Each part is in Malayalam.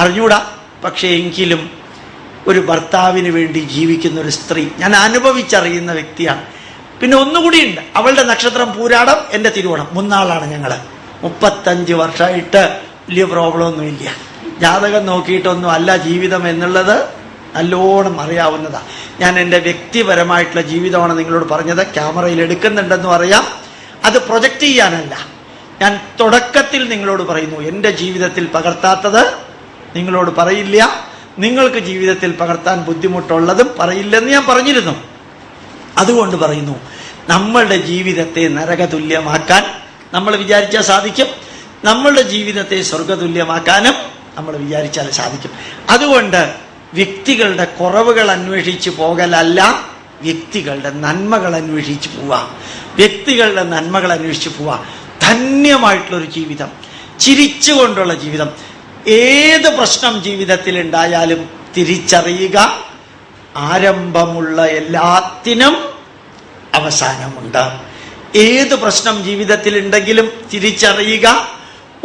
അറിഞ്ഞൂടാ. പക്ഷേ എങ്കിലും ഒരു ഭർത്താവിന് വേണ്ടി ജീവിക്കുന്ന ഒരു സ്ത്രീ ഞാൻ അനുഭവിച്ചറിയുന്ന വ്യക്തിയാണ്. പിന്നെ ഒന്നുകൂടിയുണ്ട്, അവളുടെ നക്ഷത്രം പൂരാടം, എൻ്റെ തിരുവോണം, മുന്നാളാണ് ഞങ്ങൾ. 35 വർഷമായിട്ട് വലിയ പ്രോബ്ലം ഒന്നുമില്ല. ജാതകം നോക്കിയിട്ടൊന്നും അല്ല ജീവിതം എന്നുള്ളത് നല്ലോണം അറിയാവുന്നതാണ്. ഞാൻ എൻ്റെ വ്യക്തിപരമായിട്ടുള്ള ജീവിതമാണ് നിങ്ങളോട് പറഞ്ഞത്. ക്യാമറയിൽ എടുക്കുന്നുണ്ടെന്നും അറിയാം. അത് പ്രൊജക്റ്റ് ചെയ്യാനല്ല. ഞാൻ തുടക്കത്തിൽ നിങ്ങളോട് പറയുന്നു, എൻ്റെ ജീവിതത്തിൽ പകർത്താത്തത് നിങ്ങളോട് പറയില്ല. നിങ്ങൾക്ക് ജീവിതത്തിൽ പകർത്താൻ ബുദ്ധിമുട്ടുള്ളതും പറയില്ലെന്ന് ഞാൻ പറഞ്ഞിരുന്നു. അതുകൊണ്ട് പറയുന്നു, നമ്മളുടെ ജീവിതത്തെ നരകതുല്യമാക്കാൻ നമ്മൾ വിചാരിച്ചാൽ സാധിക്കും. നമ്മളുടെ ജീവിതത്തെ സ്വർഗതുല്യമാക്കാനും നമ്മൾ വിചാരിച്ചാൽ സാധിക്കും. അതുകൊണ്ട് വ്യക്തികളുടെ കുറവുകൾ അന്വേഷിച്ച് പോകലല്ല, വ്യക്തികളുടെ നന്മകൾ അന്വേഷിച്ച് പോവുക. വ്യക്തികളുടെ നന്മകൾ അന്വേഷിച്ച് പോവുക. ധന്യമായിട്ടുള്ളൊരു ജീവിതം, ചിരിച്ചുകൊണ്ടുള്ള ജീവിതം. ഏത് പ്രശ്നം ജീവിതത്തിൽ ഉണ്ടായാലും തിരിച്ചറിയുക, ആരംഭമുള്ള എല്ലാത്തിനും അവസാനമുണ്ട്. ഏത് പ്രശ്നം ജീവിതത്തിൽ ഉണ്ടെങ്കിലും തിരിച്ചറിയുക,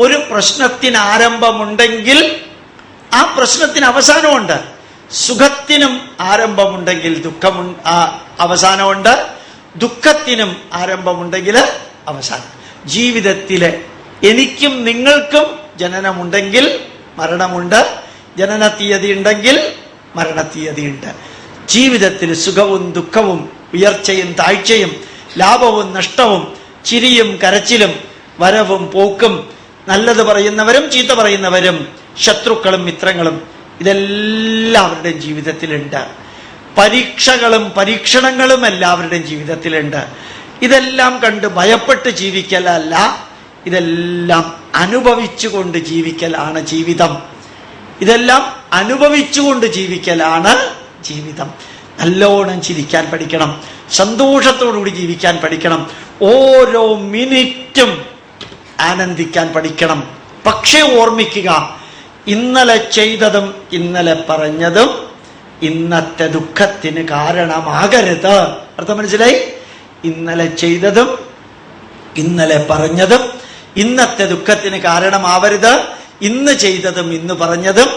ഒരു പ്രശ്നത്തിന് ആരംഭമുണ്ടെങ്കിൽ ആ പ്രശ്നത്തിന് അവസാനമുണ്ട്. സുഖത്തിനും ആരംഭമുണ്ടെങ്കിൽ അവസാനമുണ്ട്. ദുഃഖത്തിനും ആരംഭമുണ്ടെങ്കിൽ അവസാനം. ജീവിതത്തിലെ എനിക്കും നിങ്ങൾക്കും ജനനമുണ്ടെങ്കിൽ മരണമുണ്ട്, ജനന തീയതി ഉണ്ടെങ്കിൽ മരണത്തീയതിയുണ്ട്. ജീവിതത്തിൽ സുഖവും ദുഃഖവും, ഉയർച്ചയും താഴ്ചയും, ലാഭവും നഷ്ടവും, ചിരിയും കരച്ചിലും, വരവും പോക്കും, നല്ലത് പറയുന്നവരും ചീത്ത പറയുന്നവരും, ശത്രുക്കളും മിത്രങ്ങളും, ഇതെല്ലാവരുടെയും ജീവിതത്തിലുണ്ട്. പരീക്ഷകളും പരീക്ഷണങ്ങളും എല്ലാവരുടെയും ജീവിതത്തിലുണ്ട്. ഇതെല്ലാം കണ്ട് ഭയപ്പെട്ട് ജീവിക്കലല്ല, ഇതെല്ലാം അനുഭവിച്ചുകൊണ്ട് ജീവിക്കലാണ് ജീവിതം. ഇതെല്ലാം അനുഭവിച്ചുകൊണ്ട് ജീവിക്കലാണ് ജീവിതം. നല്ലോണം ചിരിക്കാൻ പഠിക്കണം, സന്തോഷത്തോടുകൂടി ജീവിക്കാൻ പഠിക്കണം, ഓരോ മിനിറ്റും ആനന്ദിക്കാൻ പഠിക്കണം. പക്ഷേ ഓർമ്മിക്കുക, ഇന്നലെ ചെയ്തതും ഇന്നലെ പറഞ്ഞതും ഇന്നത്തെ ദുഃഖത്തിന് കാരണമാകരുത്. അർത്ഥം മനസ്സിലായി? ഇന്നലെ ചെയ്തതും ഇന്നലെ പറഞ്ഞതും ഇന്നത്തെ ദുഃഖത്തിന് കാരണമാവരുത്. ഇന്ന് ചെയ്തതും ഇന്ന് പറഞ്ഞതും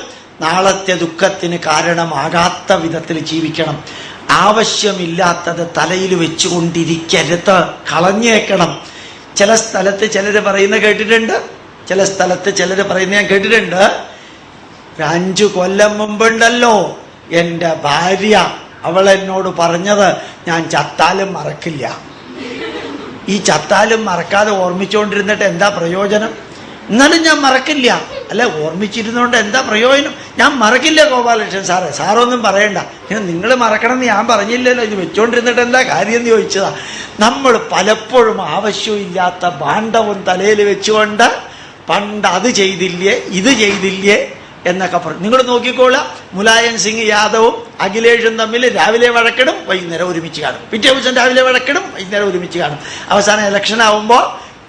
നാളത്തെ ദുഃഖത്തിന് കാരണമാകാത്ത വിധത്തിൽ ജീവിക്കണം. ആവശ്യമില്ലാത്തത് തലയിൽ വെച്ചുകൊണ്ടിരിക്കരുത്, കളഞ്ഞേക്കണം. ചില സ്ഥലത്ത് ചിലർ പറയുന്ന കേട്ടിട്ടുണ്ട്, ചില സ്ഥലത്ത് ചിലർ പറയുന്ന ഞാൻ കേട്ടിട്ടുണ്ട്. 5 കൊല്ലം മുമ്പുണ്ടല്ലോ എൻ്റെ ഭാര്യ, അവൾ എന്നോട് പറഞ്ഞത് ഞാൻ ചത്താലും മറക്കില്ല. ഈ ചത്താലും മറക്കാതെ ഓർമ്മിച്ചുകൊണ്ടിരുന്നിട്ട് എന്താ പ്രയോജനം? എന്നാലും ഞാൻ മറക്കില്ല. അല്ല, ഓർമ്മിച്ചിരുന്നോണ്ട് എന്താ പ്രയോജനം? ഞാൻ മറക്കില്ല ഗോപാലകൃഷ്ണൻ സാറേ, സാറൊന്നും പറയണ്ട. നിങ്ങൾ മറക്കണം എന്ന് ഞാൻ പറഞ്ഞില്ലല്ലോ, ഇത് വെച്ചോണ്ടിരുന്നിട്ട് എന്താ കാര്യം എന്ന് ചോദിച്ചതാ. നമ്മൾ പലപ്പോഴും ആവശ്യമില്ലാത്ത ഭാണ്ഡവും തലയിൽ വെച്ചുകൊണ്ട് പണ്ട് അത് ചെയ്തില്ലേ ഇത് ചെയ്തില്ലേ എന്നൊക്കെ പറഞ്ഞു. നിങ്ങൾ നോക്കിക്കോളാം, മുലായം സിംഗ് യാദവും അഖിലേഷും തമ്മിൽ രാവിലെ വഴക്കിടും, വൈകുന്നേരം ഒരുമിച്ച് കാണും. പിറ്റേ ദിവസം രാവിലെ വഴക്കിടും, വൈകുന്നേരം ഒരുമിച്ച് കാണും. അവസാനം ഇലക്ഷൻ ആവുമ്പോൾ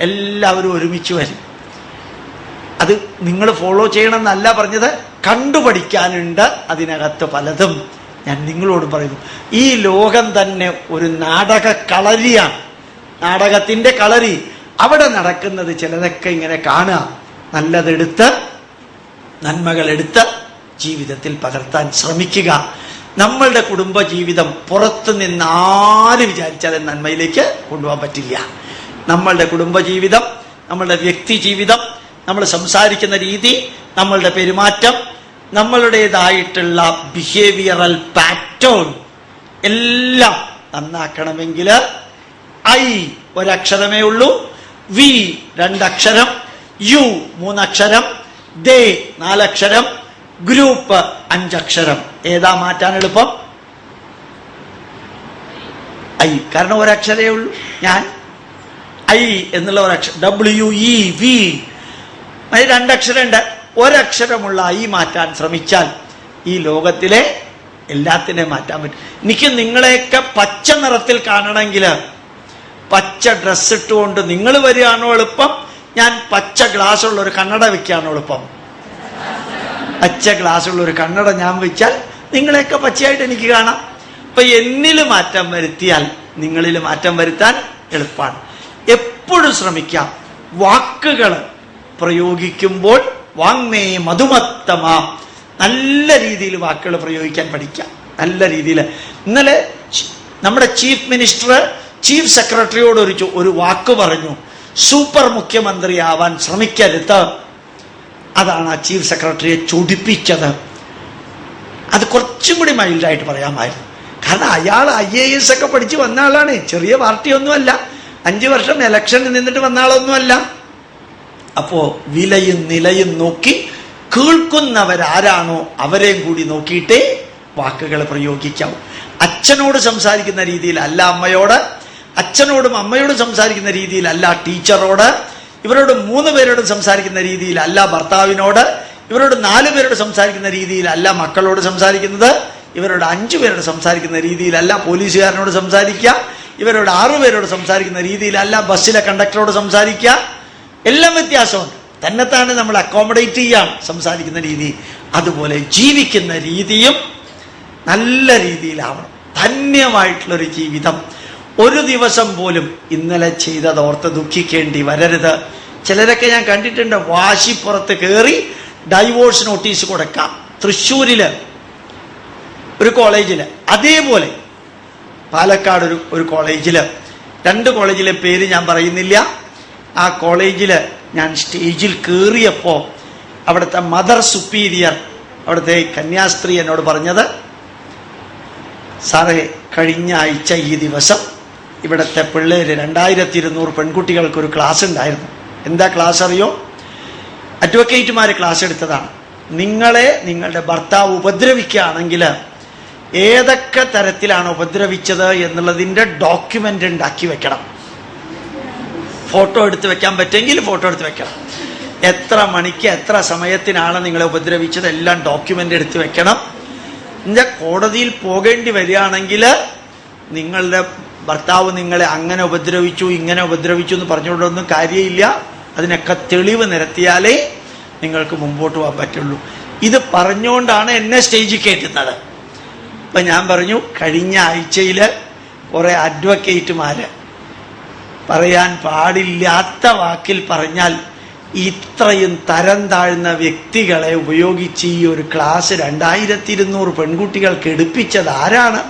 എല്ലാവരും ഒരുമിച്ച് വരും. അത് നിങ്ങൾ ഫോളോ ചെയ്യണം എന്നല്ല പറഞ്ഞത്, കണ്ടുപഠിക്കാനുണ്ട് അതിനകത്ത് പലതും. ഞാൻ നിങ്ങളോട് പറയുന്നു, ഈ ലോകം തന്നെ ഒരു നാടക കളരിയാണ്, നാടകത്തിന്റെ കളരി. അവിടെ നടക്കുന്നത് ചിലതൊക്കെ ഇങ്ങനെ കാണുക, നല്ലതെടുത്ത് നന്മകളെടുത്ത് ജീവിതത്തിൽ പകർത്താൻ ശ്രമിക്കുക. നമ്മളുടെ കുടുംബ ജീവിതം പുറത്തു നിന്ന് ആര് വിചാരിച്ചാലും നന്മയിലേക്ക് കൊണ്ടുപോകാൻ പറ്റില്ല. നമ്മളുടെ കുടുംബ ജീവിതം, നമ്മളുടെ വ്യക്തി ജീവിതം, നമ്മൾ സംസാരിക്കുന്ന രീതി, നമ്മളുടെ പെരുമാറ്റം, നമ്മളുടേതായിട്ടുള്ള ബിഹേവിയറൽ പാറ്റേൺ എല്ലാം നന്നാക്കണമെങ്കിൽ ഐ ഒരക്ഷരമേ ഉള്ളൂ, വി 2 അക്ഷരം, യു 3 അക്ഷരം, ദേ 4 അക്ഷരം, ഗ്രൂപ്പ് 5 അക്ഷരം. ഏതാ മാറ്റാൻ എളുപ്പം? ഐ. കാരണം ഒരക്ഷരേ ഉള്ളൂ. ഞാൻ ഐ എന്നുള്ള ഒരക്ഷരം, WE-V 2 അക്ഷരമുണ്ട്. ഒരക്ഷരമുള്ള ഐ മാറ്റാൻ ശ്രമിച്ചാൽ ഈ ലോകത്തിലെ എല്ലാത്തിനെയും മാറ്റാൻ പറ്റും. എനിക്ക് നിങ്ങളെയൊക്കെ പച്ച നിറത്തിൽ കാണണമെങ്കിൽ പച്ച ഡ്രസ് ഇട്ടുകൊണ്ട് നിങ്ങൾ വരികയാണോ എളുപ്പം, ഞാൻ പച്ച ഗ്ലാസ് ഉള്ള ഒരു കണ്ണട വെക്കുകയാണോ എളുപ്പം? പച്ച ഗ്ലാസ് ഉള്ള ഒരു കണ്ണട ഞാൻ വെച്ചാൽ നിങ്ങളെയൊക്കെ പച്ചയായിട്ട് എനിക്ക് കാണാം. അപ്പൊ എന്നിൽ മാറ്റം വരുത്തിയാൽ നിങ്ങളിൽ മാറ്റം വരുത്താൻ എളുപ്പമാണ്. എപ്പോഴും ശ്രമിക്കാം, വാക്കുകൾ പ്രയോഗിക്കുമ്പോൾ വാങ്മേ മധുമത്തമ. നല്ല രീതിയിൽ വാക്കുകൾ പ്രയോഗിക്കാൻ പഠിക്കാം. നല്ല രീതിയിൽ. ഇന്നലെ നമ്മുടെ ചീഫ് മിനിസ്റ്റർ ചീഫ് സെക്രട്ടറിയോട് ഒരു വാക്ക് പറഞ്ഞു, സൂപ്പർ മുഖ്യമന്ത്രിയാവാൻ ശ്രമിക്കരുത്. അതാണ് ആ ചീഫ് സെക്രട്ടറിയെ ചൊടിപ്പിച്ചത്. അത് കുറച്ചും കൂടി മൈൽഡായിട്ട് പറയാമായിരുന്നു. കാരണം അയാൾ IAS ഒക്കെ പഠിച്ച് വന്ന ആളാണ്. ചെറിയ പാർട്ടിയൊന്നുമല്ല. 5 വർഷം ഇലക്ഷനിൽ നിന്നിട്ട് വന്ന ആളൊന്നുമല്ല. അപ്പോ വിലയും നിലയും നോക്കി കേൾക്കുന്നവരാരാണോ അവരെയും കൂടി നോക്കിയിട്ടേ വാക്കുകൾ പ്രയോഗിക്കാവൂ. അച്ഛനോട് സംസാരിക്കുന്ന രീതിയിലല്ല അമ്മയോട്, അച്ഛനോടും അമ്മയോടും സംസാരിക്കുന്ന രീതിയിലല്ല ടീച്ചറോട്, ഇവരോട് 3 പേരോട് സംസാരിക്കുന്ന രീതിയിലല്ല ഭർത്താവിനോട്, ഇവരോട് 4 പേരോട് സംസാരിക്കുന്ന രീതിയിലല്ല മക്കളോട് സംസാരിക്കുന്നത്, ഇവരോട് 5 പേരോട് സംസാരിക്കുന്ന രീതിയിലല്ല പോലീസുകാരനോട് സംസാരിക്കുക, ഇവരോട് 6 പേരോട് സംസാരിക്കുന്ന രീതിയിലല്ല ബസ്സിലെ കണ്ടക്ടറോട് സംസാരിക്കുക. എല്ലാം വ്യത്യാസമുണ്ട്. തന്നെത്താണ് നമ്മൾ അക്കോമഡേറ്റ് ചെയ്യാം സംസാരിക്കുന്ന രീതി. അതുപോലെ ജീവിക്കുന്ന രീതിയും നല്ല രീതിയിലാവണം. ധന്യമായിട്ടുള്ളൊരു ജീവിതം. ഒരു ദിവസം പോലും ഇന്നലെ ചെയ്തതോർത്ത് ദുഃഖിക്കേണ്ടി വരരുത്. ചിലരൊക്കെ ഞാൻ കണ്ടിട്ടുണ്ട് വാശിപ്പുറത്ത് കയറി ഡൈവോഴ്സ് നോട്ടീസ് കൊടുക്കാം. തൃശ്ശൂരില് ഒരു കോളേജില്, അതേപോലെ പാലക്കാട് ഒരു കോളേജില്, 2 കോളേജിലെ പേര് ഞാൻ പറയുന്നില്ല. ആ കോളേജില് ഞാൻ സ്റ്റേജിൽ കയറിയപ്പോൾ അവിടുത്തെ മദർ സുപ്പീരിയർ, അവിടുത്തെ കന്യാസ്ത്രീ എന്നോട് പറഞ്ഞത്, സാറേ കഴിഞ്ഞ ആഴ്ച ഈ ദിവസം ഇവിടുത്തെ പിള്ളേര് 2200 പെൺകുട്ടികൾക്കൊരു ക്ലാസ് ഉണ്ടായിരുന്നു. എന്താ ക്ലാസ് അറിയോ? അഡ്വക്കേറ്റുമാർ ക്ലാസ് എടുത്തതാണ്. നിങ്ങളെ നിങ്ങളുടെ ഭർത്താവ് ഉപദ്രവിക്കുകയാണെങ്കിൽ ഏതൊക്കെ തരത്തിലാണ് ഉപദ്രവിച്ചത് എന്നുള്ളതിൻ്റെ ഡോക്യുമെന്റ് ഉണ്ടാക്കി വെക്കണം. ഫോട്ടോ എടുത്ത് വെക്കാൻ പറ്റുമെങ്കിൽ ഫോട്ടോ എടുത്ത് വെക്കണം. എത്ര മണിക്ക് എത്ര സമയത്തിനാണ് നിങ്ങളെ ഉപദ്രവിച്ചത് എല്ലാം ഡോക്യുമെന്റ് എടുത്ത് വെക്കണം. എന്നുവെച്ചാൽ കോടതിയിൽ പോകേണ്ടി വരികയാണെങ്കിൽ നിങ്ങളുടെ ഭർത്താവ് നിങ്ങളെ അങ്ങനെ ഉപദ്രവിച്ചു ഇങ്ങനെ ഉപദ്രവിച്ചു എന്ന് പറഞ്ഞുകൊണ്ടൊന്നും കാര്യമില്ല. അതിനൊക്കെ തെളിവ് നിരത്തിയാലേ നിങ്ങൾക്ക് മുമ്പോട്ട് പോകാൻ പറ്റുള്ളൂ. ഇത് പറഞ്ഞുകൊണ്ടാണ് എന്നെ സ്റ്റേജിൽ കയറ്റുന്നത്. അപ്പൊ ഞാൻ പറഞ്ഞു, കഴിഞ്ഞ ആഴ്ചയിൽ കുറെ അഡ്വക്കേറ്റുമാര് പറയാൻ പാടില്ലാത്ത വാക്കിൽ പറഞ്ഞാൽ ഇത്രയും തരം താഴ്ന്ന വ്യക്തികളെ ഉപയോഗിച്ച് ഈ ഒരു ക്ലാസ് 2200 പെൺകുട്ടികൾക്ക് എടുപ്പിച്ചത് ആരാണ്?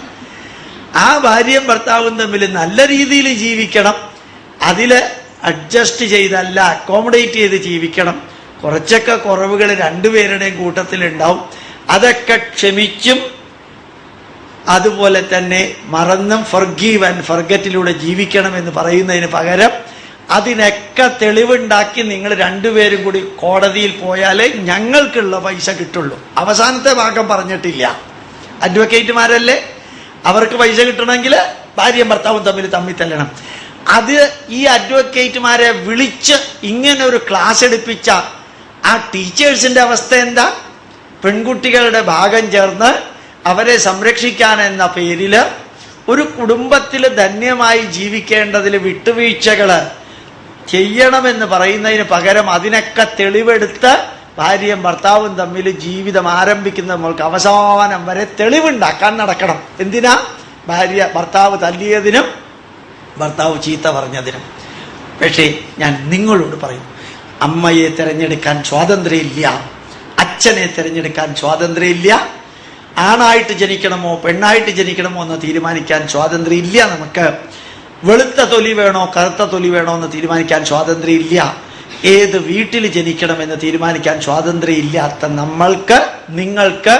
ആ ഭാര്യയും ഭർത്താവും തമ്മിൽ നല്ല രീതിയിൽ ജീവിക്കണം. അതിൽ അഡ്ജസ്റ്റ് ചെയ്തല്ല, അക്കോമഡേറ്റ് ചെയ്ത് ജീവിക്കണം. കുറച്ചൊക്കെ കുറവുകൾ 2 പേരുടെയും കൂട്ടത്തിലുണ്ടാവും. അതൊക്കെ ക്ഷമിച്ചും അതുപോലെ തന്നെ മറന്നും ഫർഗീവ് ആൻഡ് ഫർഗറ്റിലൂടെ ജീവിക്കണം എന്ന് പറയുന്നതിന് പകരം അതിനൊക്കെ തെളിവുണ്ടാക്കി നിങ്ങൾ 2 പേരും കൂടി കോടതിയിൽ പോയാലേ ഞങ്ങൾക്കുള്ള പൈസ കിട്ടുള്ളൂ. അവസാനത്തെ ഭാഗം പറഞ്ഞിട്ടില്ല. അഡ്വക്കേറ്റുമാരല്ലേ, അവർക്ക് പൈസ കിട്ടണമെങ്കിൽ ഭാര്യയും ഭർത്താവും തമ്മിൽ തല്ലണം. അത് ഈ അഡ്വക്കേറ്റുമാരെ വിളിച്ച് ഇങ്ങനെ ഒരു ക്ലാസ് എടുപ്പിച്ച ആ ടീച്ചേഴ്സിന്റെ അവസ്ഥ എന്താ? പെൺകുട്ടികളുടെ ഭാഗം ചേർന്ന് അവരെ സംരക്ഷിക്കാൻ എന്ന പേരിൽ ഒരു കുടുംബത്തിൽ ധന്യമായി ജീവിക്കേണ്ടതിൽ വിട്ടുവീഴ്ചകള് ചെയ്യണമെന്ന് പറയുന്നതിന് പകരം അതിനൊക്കെ തെളിവെടുത്ത് ഭാര്യയും ഭർത്താവും തമ്മിൽ ജീവിതം ആരംഭിക്കുന്ന നമ്മൾക്ക് അവസാനം വരെ തെളിവുണ്ടാക്കാൻ നടക്കണം. എന്തിനാ? ഭർത്താവ് തല്ലിയതിനും ഭർത്താവ് ചീത്ത പറഞ്ഞതിനും. പക്ഷേ ഞാൻ നിങ്ങളോട് പറയും, അമ്മയെ തിരഞ്ഞെടുക്കാൻ സ്വാതന്ത്ര്യമില്ല, അച്ഛനെ തിരഞ്ഞെടുക്കാൻ സ്വാതന്ത്ര്യമില്ല, ആണായിട്ട് ജനിക്കണമോ പെണ്ണായിട്ട് ജനിക്കണമോ എന്ന് തീരുമാനിക്കാൻ സ്വാതന്ത്ര്യമില്ല. നമുക്ക് വെളുത്ത തൊലി വേണോ കറുത്ത തൊലി വേണോ എന്ന് തീരുമാനിക്കാൻ സ്വാതന്ത്ര്യമില്ല. ഏത് വീട്ടിൽ ജനിക്കണമെന്ന് തീരുമാനിക്കാൻ സ്വാതന്ത്ര്യമില്ലാത്ത നമ്മൾക്ക്, നിങ്ങൾക്ക്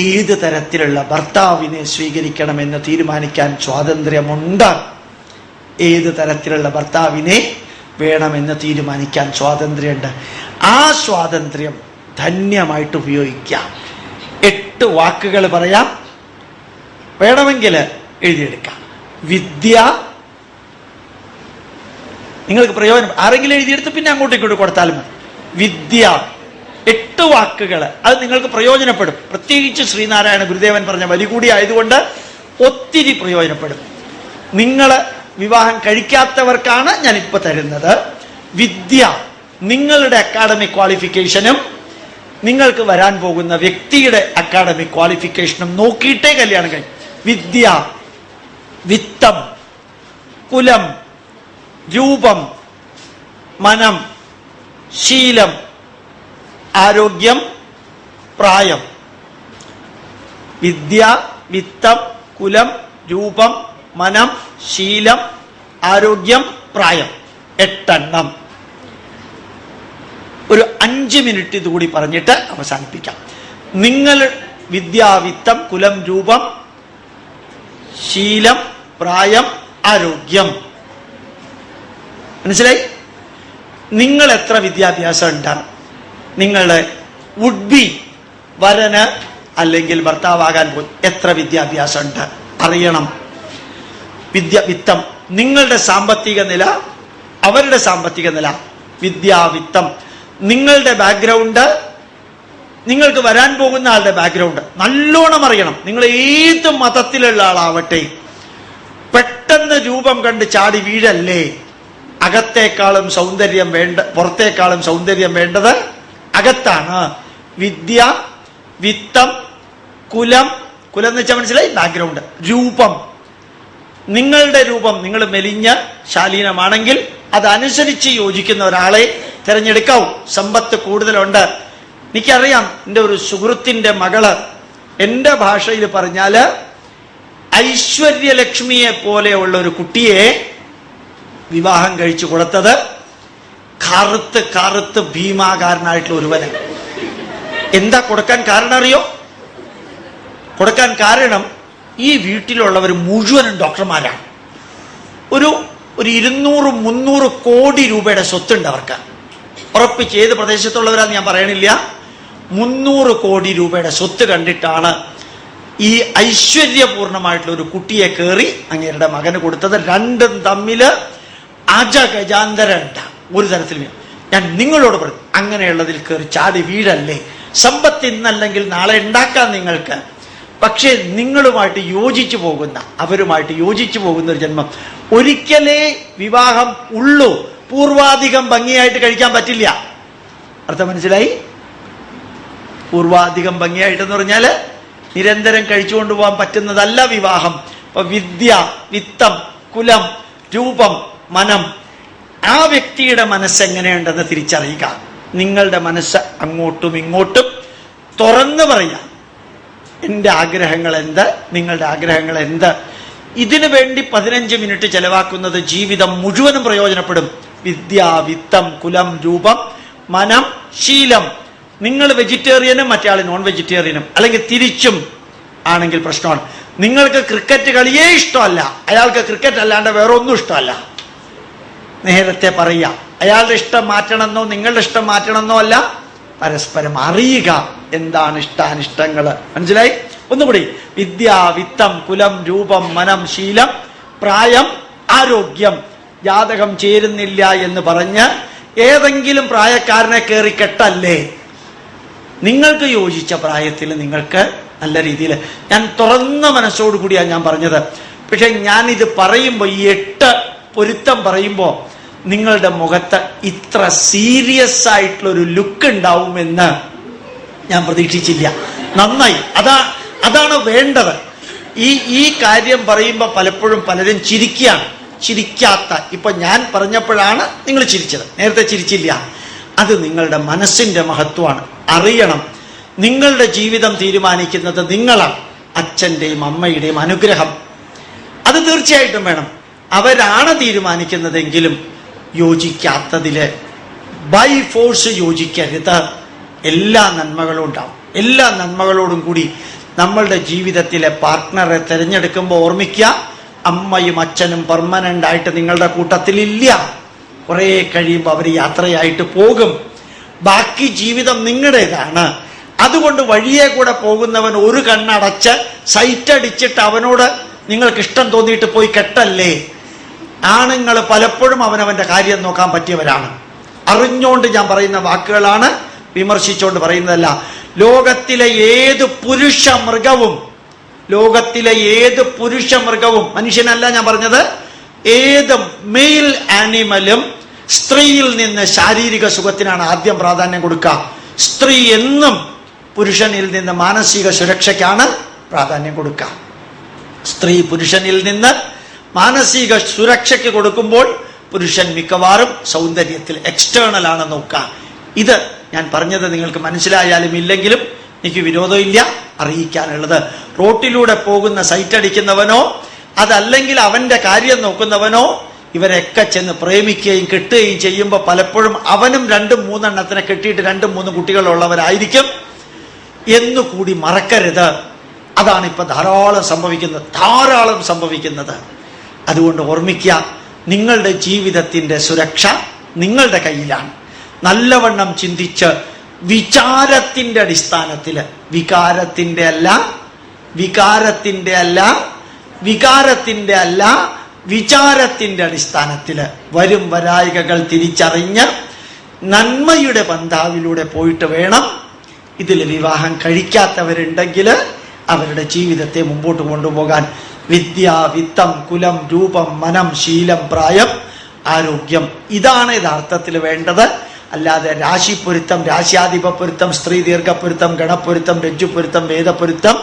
ഏത് തരത്തിലുള്ള ഭർത്താവിനെ സ്വീകരിക്കണമെന്ന് തീരുമാനിക്കാൻ സ്വാതന്ത്ര്യമുണ്ട്. ഏത് തരത്തിലുള്ള ഭർത്താവിനെ വേണമെന്ന് തീരുമാനിക്കാൻ സ്വാതന്ത്ര്യമുണ്ട്. ആ സ്വാതന്ത്ര്യം ധന്യമായിട്ട് ഉപയോഗിക്കാം. 8 വാക്കുകൾ പറയാം, വേണമെങ്കിൽ എഴുതിയെടുക്കാം. വിദ്യ, നിങ്ങൾക്ക് പ്രയോജനം, ആരെങ്കിലും എഴുതിയെടുത്ത് പിന്നെ അങ്ങോട്ടും ഇങ്ങോട്ട് കൊടുത്താലും മതി. വിദ്യ, 8 വാക്കുകൾ, അത് നിങ്ങൾക്ക് പ്രയോജനപ്പെടും. പ്രത്യേകിച്ച് ശ്രീനാരായണ ഗുരുദേവൻ പറഞ്ഞ വരി കൂടി ആയതുകൊണ്ട് ഒത്തിരി പ്രയോജനപ്പെടും. നിങ്ങൾ വിവാഹം കഴിക്കാത്തവർക്കാണ് ഞാനിപ്പോൾ തരുന്നത്. വിദ്യ, നിങ്ങളുടെ അക്കാഡമിക് ക്വാളിഫിക്കേഷനും നിങ്ങൾക്ക് വരാൻ പോകുന്ന വ്യക്തിയുടെ അക്കാഡമിക് ക്വാളിഫിക്കേഷനും നോക്കിയിട്ടേ കല്യാണം കഴിയും. വിദ്യ, വിത്തം, കുലം, രൂപം, മനം, ശീലം, ആരോഗ്യം, പ്രായം. വിദ്യ, വിത്തം, കുലം, രൂപം, മനം, ശീലം, ആരോഗ്യം, പ്രായം. 8 എണ്ണം. ഒരു 5 മിനിറ്റ് ഇതുകൂടി പറഞ്ഞിട്ട് അവസാനിപ്പിക്കാം. നിങ്ങൾ വിദ്യ, വിത്തം, കുലം, രൂപം, ശീലം, പ്രായം, ആരോഗ്യം. മനസ്സിലായി? നിങ്ങൾ എത്ര വിദ്യാഭ്യാസം ഉണ്ടാണ്? നിങ്ങളുടെ വുഡ് ബി വരന് അല്ലെങ്കിൽ ഭർത്താവാകാൻ പോയി എത്ര വിദ്യാഭ്യാസം ഉണ്ട് അറിയണം. വിത്തം, നിങ്ങളുടെ സാമ്പത്തിക നില, അവരുടെ സാമ്പത്തിക നില, വിദ്യാവിത്തം, നിങ്ങളുടെ ബാക്ക്ഗ്രൗണ്ട്, നിങ്ങൾക്ക് വരാൻ പോകുന്ന ആളുടെ ബാക്ക്ഗ്രൗണ്ട് നല്ലോണം അറിയണം. നിങ്ങൾ ഏത് മതത്തിലുള്ള ആളാവട്ടെ, പെട്ടെന്ന് രൂപം കണ്ട് ചാടി വീഴല്ലേ. അകത്തേക്കാളും സൗന്ദര്യം പുറത്തേക്കാളും സൗന്ദര്യം വേണ്ടത് അകത്താണ്. വിദ്യ, വിത്തം, കുലം എന്ന് വെച്ചാൽ മനസ്സിലായി, ബാക്ക്ഗ്രൗണ്ട്. രൂപം, നിങ്ങളുടെ രൂപം, നിങ്ങൾ മെലിഞ്ഞ ശാലീനമാണെങ്കിൽ അതനുസരിച്ച് യോജിക്കുന്ന ഒരാളെ തിരഞ്ഞെടുക്കാവൂ. സമ്പത്ത് കൂടുതലുണ്ട്. എനിക്കറിയാം, എൻ്റെ ഒരു സുഹൃത്തിന്റെ മകള്, എൻ്റെ ഭാഷയിൽ പറഞ്ഞാല് ഐശ്വര്യലക്ഷ്മിയെ പോലെയുള്ള ഒരു കുട്ടിയെ വിവാഹം കഴിച്ചു കൊടുത്തത് കറുത്ത് ഭീമാകാരനായിട്ടുള്ള ഒരുവന്. എന്താ കൊടുക്കാൻ കാരണം അറിയോ? കൊടുക്കാൻ കാരണം ഈ വീട്ടിലുള്ളവർ മുഴുവനും ഡോക്ടർമാരാണ്. ഒരു 200-300 കോടി രൂപയുടെ സ്വത്തുണ്ട് അവർക്ക്. ഉറപ്പിച്ച് ഏത് പ്രദേശത്തുള്ളവരാന്ന് ഞാൻ പറയണില്ല. 300 കോടി രൂപയുടെ സ്വത്ത് കണ്ടിട്ടാണ് ഈ ഐശ്വര്യപൂർണമായിട്ടുള്ള ഒരു കുട്ടിയെ കയറി അങ്ങേരുടെ മകന് കൊടുത്തത്. രണ്ടും തമ്മില് അജഗജാന്തരണ്ട. ഒരു തരത്തിലും ഞാൻ നിങ്ങളോട് പറഞ്ഞു, അങ്ങനെയുള്ളതിൽ കയറി ചാടി വീഴല്ലേ. സമ്പത്ത് ഇന്നല്ലെങ്കിൽ നാളെ ഉണ്ടാക്കാം നിങ്ങൾക്ക്. പക്ഷേ നിങ്ങളുമായിട്ട് യോജിച്ചു പോകുന്ന, അവരുമായിട്ട് യോജിച്ചു പോകുന്ന ഒരു ജന്മം ഒരിക്കലേ വിവാഹം ഉള്ളൂ. പൂർവാധികം ഭംഗിയായിട്ട് കഴിക്കാൻ പറ്റില്ല. അർത്ഥം മനസ്സിലായി? പൂർവാധികം ഭംഗിയായിട്ടെന്ന് പറഞ്ഞാല് നിരന്തരം കഴിച്ചുകൊണ്ടു പോകാൻ പറ്റുന്നതല്ല വിവാഹം. ഇപ്പൊ വിദ്യ, വിത്തം, കുലം, രൂപം, മനം, ആ വ്യക്തിയുടെ മനസ്സെങ്ങനെയുണ്ടെന്ന് തിരിച്ചറിയുക. നിങ്ങളുടെ മനസ്സ് അങ്ങോട്ടും ഇങ്ങോട്ടും തുറന്നു പറയാം. എൻ്റെ ആഗ്രഹങ്ങൾ എന്ത്, നിങ്ങളുടെ ആഗ്രഹങ്ങൾ എന്ത്. ഇതിനു വേണ്ടി 15 മിനിറ്റ് ചെലവാക്കുന്നത് ജീവിതം മുഴുവനും പ്രയോജനപ്പെടും. വിദ്യ, വിത്തം, കുലം, രൂപം, മനം, ശീലം. നിങ്ങൾ വെജിറ്റേറിയനും മറ്റേ നോൺ വെജിറ്റേറിയനും, അല്ലെങ്കിൽ തിരിച്ചും ആണെങ്കിൽ പ്രശ്നമാണ്. നിങ്ങൾക്ക് ക്രിക്കറ്റ് കളിയേ ഇഷ്ടമല്ല, അയാൾക്ക് ക്രിക്കറ്റ് അല്ലാണ്ട് വേറെ ഒന്നും ഇഷ്ടമല്ല. നേരത്തെ പറയുക, അയാളുടെ ഇഷ്ടം മാറ്റണമെന്നോ നിങ്ങളുടെ ഇഷ്ടം മാറ്റണമെന്നോ അല്ല, പരസ്പരം അറിയുക എന്താണ് ഇഷ്ടാനിഷ്ടങ്ങള്. മനസ്സിലായി? ഒന്നുകൂടി. വിദ്യ, വിത്തം, കുലം, രൂപം, മനം, ശീലം, പ്രായം, ആരോഗ്യം. ജാതകം ചേരുന്നില്ല എന്ന് പറഞ്ഞ് ഏതെങ്കിലും പ്രായക്കാരനെ കയറി കെട്ടല്ലേ. നിങ്ങൾക്ക് യോജിച്ച പ്രായത്തിൽ നിങ്ങൾക്ക് നല്ല രീതിയിൽ, ഞാൻ തുറന്ന മനസ്സോടുകൂടിയാണ് ഞാൻ പറഞ്ഞത്. പക്ഷെ ഞാനിത് പറയുമ്പോൾ, ഈ 8 പൊരുത്തം പറയുമ്പോൾ നിങ്ങളുടെ മുഖത്ത് ഇത്ര സീരിയസ് ആയിട്ടുള്ള ഒരു ലുക്ക് ഉണ്ടാവുമെന്ന് ഞാൻ പ്രതീക്ഷിച്ചില്ല. നന്നായി. അതാണ് വേണ്ടത്. ഈ കാര്യം പറയുമ്പോൾ പലപ്പോഴും പലരും ചിരിക്കുകയാണ്. ചിരിക്കാത്ത, ഇപ്പൊ ഞാൻ പറഞ്ഞപ്പോഴാണ് നിങ്ങൾ ചിരിച്ചത്, നേരത്തെ ചിരിച്ചില്ല. അത് നിങ്ങളുടെ മനസ്സിന്റെ മഹത്വമാണ്. അറിയണം, നിങ്ങളുടെ ജീവിതം തീരുമാനിക്കുന്നത് നിങ്ങളാണ്. അച്ഛന്റെയും അമ്മയുടെയും അനുഗ്രഹം അത് തീർച്ചയായിട്ടും വേണം. അവരാണ് തീരുമാനിക്കുന്നതെങ്കിലും യോജിക്കാത്തതില് ബൈ ഫോഴ്സ് യോജിക്കരുത്. എല്ലാ നന്മകളും ഉണ്ടാവും. എല്ലാ നന്മകളോടും കൂടി നമ്മളുടെ ജീവിതത്തിലെ പാർട്ട്ണറെ തിരഞ്ഞെടുക്കുമ്പോൾ ഓർമ്മിക്കുക, അമ്മയും അച്ഛനും പെർമനന്റ് ആയിട്ട് നിങ്ങളുടെ കൂട്ടത്തിലില്ല. കുറെ കഴിയുമ്പോൾ അവർ യാത്രയായിട്ട് പോകും. ബാക്കി ജീവിതം നിങ്ങളുടേതാണ്. അതുകൊണ്ട് വഴിയെ കൂടെ പോകുന്നവൻ ഒരു കണ്ണടച്ച് സൈറ്റ് അടിച്ചിട്ട് അവനോട് നിങ്ങൾക്ക് ഇഷ്ടം തോന്നിയിട്ട് പോയി കെട്ടല്ലേ. ആണുങ്ങൾ പലപ്പോഴും അവനവന്റെ കാര്യം നോക്കാൻ പറ്റിയവരാണ്. അറിഞ്ഞുകൊണ്ട് ഞാൻ പറയുന്ന വാക്കുകളാണ്, വിമർശിച്ചുകൊണ്ട് പറയുന്നതല്ല. ലോകത്തിലെ ഏത് പുരുഷ മൃഗവും, മനുഷ്യനല്ല ഞാൻ പറഞ്ഞത്, ഏത് മെയിൽ ആനിമലും സ്ത്രീയിൽ നിന്ന് ശാരീരിക സുഖത്തിനാണ് ആദ്യം പ്രാധാന്യം കൊടുക്കുക. സ്ത്രീ എന്നും പുരുഷനിൽ നിന്ന് മാനസിക സുരക്ഷയ്ക്കാണ് പ്രാധാന്യം കൊടുക്കുക. സ്ത്രീ പുരുഷനിൽ നിന്ന് മാനസിക സുരക്ഷയ്ക്ക് കൊടുക്കുമ്പോൾ പുരുഷൻ മിക്കവാറും സൗന്ദര്യത്തിൽ എക്സ്റ്റേണൽ ആണ് നോക്കുക. ഇത് ഞാൻ പറഞ്ഞത് നിങ്ങൾക്ക് മനസ്സിലായാലും ഇല്ലെങ്കിലും എനിക്ക് വിരോധമില്ല. അറിയിക്കാനുള്ളത്, റോട്ടിലൂടെ പോകുന്ന സൈറ്റ് അടിക്കുന്നവനോ അതല്ലെങ്കിൽ അവന്റെ കാര്യം നോക്കുന്നവനോ ഇവരൊക്കെ ചെന്ന് പ്രേമിക്കുകയും കെട്ടുകയും ചെയ്യുമ്പോൾ പലപ്പോഴും അവനും 2-3 എണ്ണത്തിനെ കെട്ടിയിട്ട് 2-3 കുട്ടികളുള്ളവരായിരിക്കും എന്നുകൂടി മറക്കരുത്. അതാണ് ഇപ്പൊ ധാരാളം സംഭവിക്കുന്നത്. അതുകൊണ്ട് ഓർമ്മിക്കുക, നിങ്ങളുടെ ജീവിതത്തിന്റെ സുരക്ഷ നിങ്ങളുടെ കയ്യിലാണ്. നല്ലവണ്ണം ചിന്തിച്ച് വിചാരത്തിന്റെ അടിസ്ഥാനത്തില്, വികാരത്തിന്റെ അല്ല വിചാരത്തിന്റെ അടിസ്ഥാനത്തില് വരും വരായികകൾ തിരിച്ചറിഞ്ഞ് നന്മയുടെ പന്ഥാവിലൂടെ പോയിട്ട് വേണം. ഇതിൽ വിവാഹം കഴിക്കാത്തവരുണ്ടെങ്കിൽ അവരുടെ ജീവിതത്തെ മുമ്പോട്ട് കൊണ്ടുപോകാൻ. വിദ്യ, വിത്തം, കുലം, രൂപം, മനം, ശീലം, പ്രായം, ആരോഗ്യം, ഇതാണ് യഥാർത്ഥത്തിൽ വേണ്ടത്. അല്ലാതെ രാശിപ്പൊരുത്തം, രാശ്യാധിപപ്പൊരുത്തം, സ്ത്രീ ദീർഘപ്പൊരുത്തം, ഗണപ്പൊരുത്തം, രജ്ജുപ്പൊരുത്തം, വേദപ്പൊരുത്തം,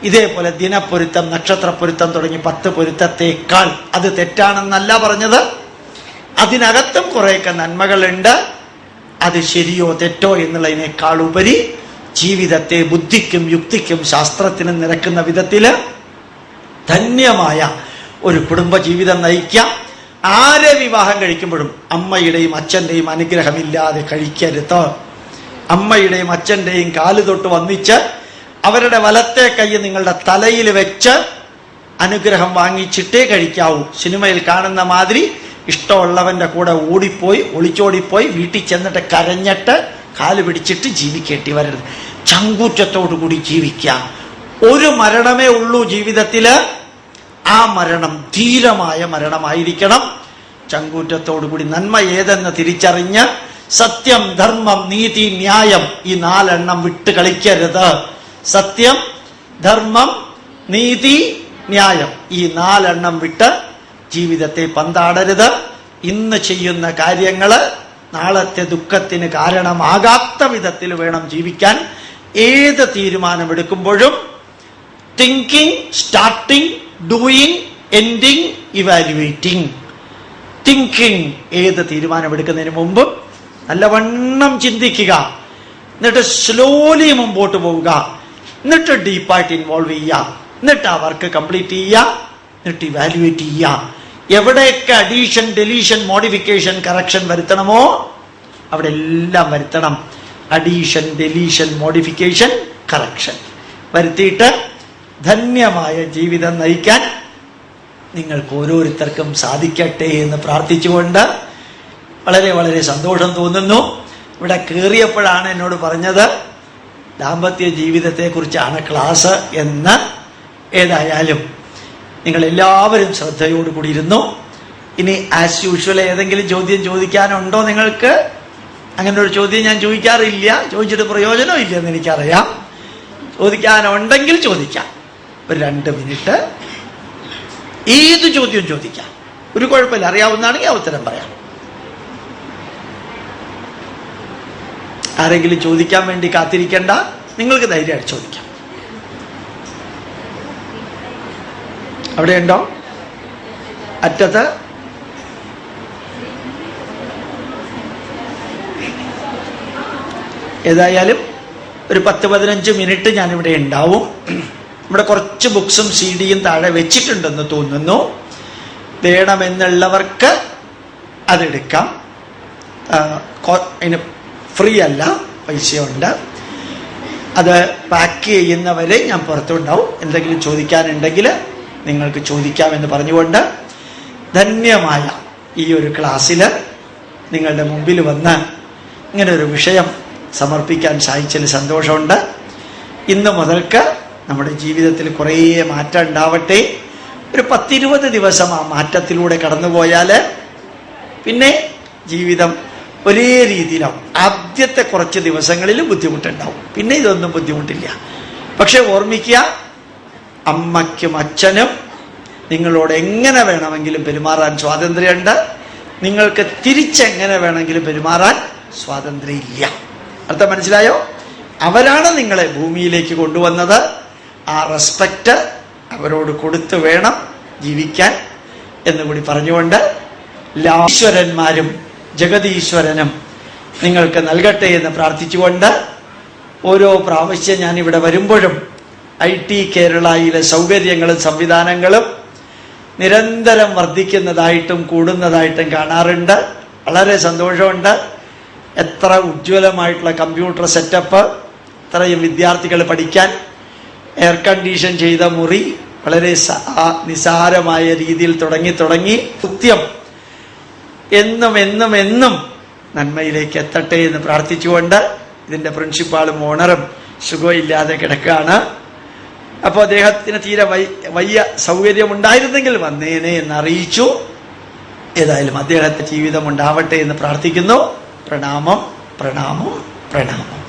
ഇതേപോലെ ദിനപ്പൊരുത്തം, നക്ഷത്രപ്പൊരുത്തം തുടങ്ങി 10 പൊരുത്തത്തേക്കാൾ അത് തെറ്റാണെന്നല്ല പറഞ്ഞത്. അതിനകത്തും കുറേയൊക്കെ നന്മകളുണ്ട്. അത് ശരിയോ തെറ്റോ എന്നുള്ളതിനേക്കാൾ ഉപരി ജീവിതത്തെ ബുദ്ധിക്കും യുക്തിക്കും ശാസ്ത്രത്തിനും നിരക്കുന്ന വിധത്തില് ധന്യമായ ഒരു കുടുംബ ജീവിതം നയിക്കാം. ആരെ വിവാഹം കഴിക്കുമ്പോഴും അമ്മയുടെയും അച്ഛന്റെയും അനുഗ്രഹമില്ലാതെ കഴിക്കരുത്. അമ്മയുടെയും അച്ഛന്റെയും കാല് തൊട്ട് വന്നിച്ച് അവരുടെ വലത്തെ കൈ നിങ്ങളുടെ തലയിൽ വെച്ച് അനുഗ്രഹം വാങ്ങിച്ചിട്ടേ കഴിക്കാവൂ. സിനിമയിൽ കാണുന്ന മാതിരി ഇഷ്ടമുള്ളവന്റെ കൂടെ ഒളിച്ചോടിപ്പോയി വീട്ടിൽ ചെന്നിട്ട് കരഞ്ഞിട്ട് കാല് പിടിച്ചിട്ട് ജീവിക്കേണ്ടി വരരുത്. ചങ്കൂറ്റത്തോടു കൂടി ജീവിക്കാം. ഒരു മരണമേ ഉള്ളൂ ജീവിതത്തില്. ആ മരണം ധീരമായ മരണമായിരിക്കണം. ചങ്കൂറ്റത്തോടുകൂടി നന്മ ഏതെന്ന് തിരിച്ചറിഞ്ഞ് സത്യം, ധർമ്മം, നീതി, ന്യായം, ഈ 4 എണ്ണം വിട്ട് കളിക്കരുത്. സത്യം, ധർമ്മം, നീതി, ന്യായം, ഈ 4 എണ്ണം വിട്ട് ജീവിതത്തെ പന്താടരുത്. ഇന്ന് ചെയ്യുന്ന കാര്യങ്ങള് നാളത്തെ ദുഃഖത്തിന് കാരണമാകാത്ത വിധത്തിൽ വേണം ജീവിക്കാൻ. ഏത് തീരുമാനമെടുക്കുമ്പോഴും thinking, starting, doing, ending, evaluating. Thinking, ഏത് തീരുമാനമെടുക്കുന്നതിന് മുമ്പും നല്ലവണ്ണം ചിന്തിക്കുക, എന്നിട്ട് സ്ലോലി മുമ്പോട്ട് പോവുക, എന്നിട്ട് ഡീപ്പായിട്ട് ഇൻവോൾവ് ചെയ്യുക, എന്നിട്ട് ആ വർക്ക് കംപ്ലീറ്റ് ചെയ്യുക, എന്നിട്ട് ഇവാലുവേറ്റ് ചെയ്യുക. എവിടെയൊക്കെ അഡീഷൻ, ഡെലീഷൻ, മോഡിഫിക്കേഷൻ, കറക്ഷൻ വരുത്തണമോ അവിടെ എല്ലാം വരുത്തണം. അഡീഷൻ, ഡെലീഷൻ, മോഡിഫിക്കേഷൻ, കറക്ഷൻ വരുത്തിയിട്ട് ധന്യമായ ജീവിതം നയിക്കാൻ നിങ്ങൾക്ക് ഓരോരുത്തർക്കും സാധിക്കട്ടെ എന്ന് പ്രാർത്ഥിച്ചുകൊണ്ട് വളരെ വളരെ സന്തോഷം തോന്നുന്നു. ഇവിടെ കയറിയപ്പോഴാണ് എന്നോട് പറഞ്ഞത് ദാമ്പത്യ ജീവിതത്തെക്കുറിച്ചാണ് ക്ലാസ് എന്ന്. ഏതായാലും നിങ്ങളെല്ലാവരും ശ്രദ്ധയോടുകൂടി ഇരുന്നു. ഇനി ആസ് യൂഷ്വൽ ഏതെങ്കിലും ചോദ്യം ചോദിക്കാനുണ്ടോ നിങ്ങൾക്ക്? അങ്ങനെ ഒരു ചോദ്യം ഞാൻ ചോദിക്കാറില്ല, ചോദിച്ചിട്ട് പ്രയോജനം ഇല്ലെന്ന് എനിക്കറിയാം. ചോദിക്കാനുണ്ടെങ്കിൽ ചോദിക്കാം. ഒരു 2 മിനിറ്റ് ഏത് ചോദ്യം ചോദിക്കാം, ഒരു കുഴപ്പമില്ല. അറിയാവുന്നതാണെങ്കിൽ ആ ഉത്തരം പറയാം. ആരെങ്കിലും ചോദിക്കാൻ വേണ്ടി കാത്തിരിക്കേണ്ട, നിങ്ങൾക്ക് ധൈര്യമായിട്ട് ചോദിക്കാം. അവിടെയുണ്ടോ അറ്റത്ത്? ഏതായാലും ഒരു 10-15 മിനിറ്റ് ഞാനിവിടെ ഉണ്ടാവും. ഇവിടെ കുറച്ച് ബുക്സും CD-യും താഴെ വെച്ചിട്ടുണ്ടെന്ന് തോന്നുന്നു. വേണമെന്നുള്ളവർക്ക് അതെടുക്കാം. അതിന് ഫ്രീ അല്ല, പൈസയുണ്ട്. അത് പാക്ക് ചെയ്യുന്നവരെ ഞാൻ പുറത്തുണ്ടാവും. എന്തെങ്കിലും ചോദിക്കാനുണ്ടെങ്കിൽ നിങ്ങൾക്ക് ചോദിക്കാമെന്ന് പറഞ്ഞുകൊണ്ട് ധന്യമായ ഈ ഒരു ക്ലാസ്സിൽ നിങ്ങളുടെ മുമ്പിൽ വന്ന് ഇങ്ങനെ ഒരു വിഷയം സമർപ്പിക്കാൻ സാധിച്ചതിൽ സന്തോഷമുണ്ട്. ഇന്ന് മുതൽക്ക് നമ്മുടെ ജീവിതത്തിൽ കുറേ മാറ്റം ഉണ്ടാവട്ടെ. ഒരു 10-20 ദിവസം ആ മാറ്റത്തിലൂടെ കടന്നുപോയാൽ പിന്നെ ജീവിതം ഒരേ രീതിയിലാവും. ആദ്യത്തെ കുറച്ച് ദിവസങ്ങളിൽ ബുദ്ധിമുട്ടുണ്ടാവും, പിന്നെ ഇതൊന്നും ബുദ്ധിമുട്ടില്ല. പക്ഷെ ഓർമ്മിക്കുക, അമ്മയ്ക്കും അച്ഛനും നിങ്ങളോട് എങ്ങനെ വേണമെങ്കിലും പെരുമാറാൻ സ്വാതന്ത്ര്യമുണ്ട്. നിങ്ങൾക്ക് തിരിച്ചെങ്ങനെ വേണമെങ്കിലും പെരുമാറാൻ സ്വാതന്ത്ര്യമില്ല. അർത്ഥം മനസ്സിലായോ? അവരാണ് നിങ്ങളെ ഭൂമിയിലേക്ക് കൊണ്ടുവന്നത്. ആ റെസ്പെക്റ്റ് അവരോട് കൊടുത്തു വേണം ജീവിക്കാൻ എന്നുകൂടി പറഞ്ഞുകൊണ്ട് ഈശ്വരന്മാരും ജഗതീശ്വരനും നിങ്ങൾക്ക് നൽകട്ടെ എന്ന് പ്രാർത്ഥിച്ചുകൊണ്ട് ഓരോ പ്രാവശ്യം ഞാൻ ഇവിടെ വരുമ്പോഴും IT കേരളയിലെ സൗകര്യങ്ങളും സംവിധാനങ്ങളും നിരന്തരം വർദ്ധിക്കുന്നതായിട്ടും കൂടുന്നതായിട്ടും കാണാറുണ്ട്. വളരെ സന്തോഷമുണ്ട്. എത്ര ഉജ്ജ്വലമായിട്ടുള്ള കമ്പ്യൂട്ടർ സെറ്റപ്പ്, ഇത്രയും വിദ്യാർത്ഥികൾ പഠിക്കാൻ, എയർ കണ്ടീഷൻ ചെയ്ത മുറി, വളരെ നിസാരമായ രീതിയിൽ തുടങ്ങി കൃത്യം എന്നും എന്നും എന്നും നന്മയിലേക്ക് എത്തട്ടെ എന്ന് പ്രാർത്ഥിച്ചുകൊണ്ട് ഇതിന്റെ പ്രിൻസിപ്പാളും ഓണറും സുഖമില്ലാതെ കിടക്കുകയാണ്. അപ്പോൾ അദ്ദേഹത്തിന് തീരെ വയ്യ, സൗകര്യമുണ്ടായിരുന്നെങ്കിൽ വന്നേനെ എന്നറിയിച്ചു. ഏതായാലും അദ്ദേഹത്തെ ജീവിതം ഉണ്ടാവട്ടെ എന്ന് പ്രാർത്ഥിക്കുന്നു. പ്രണാമം, പ്രണാമം, പ്രണാമം.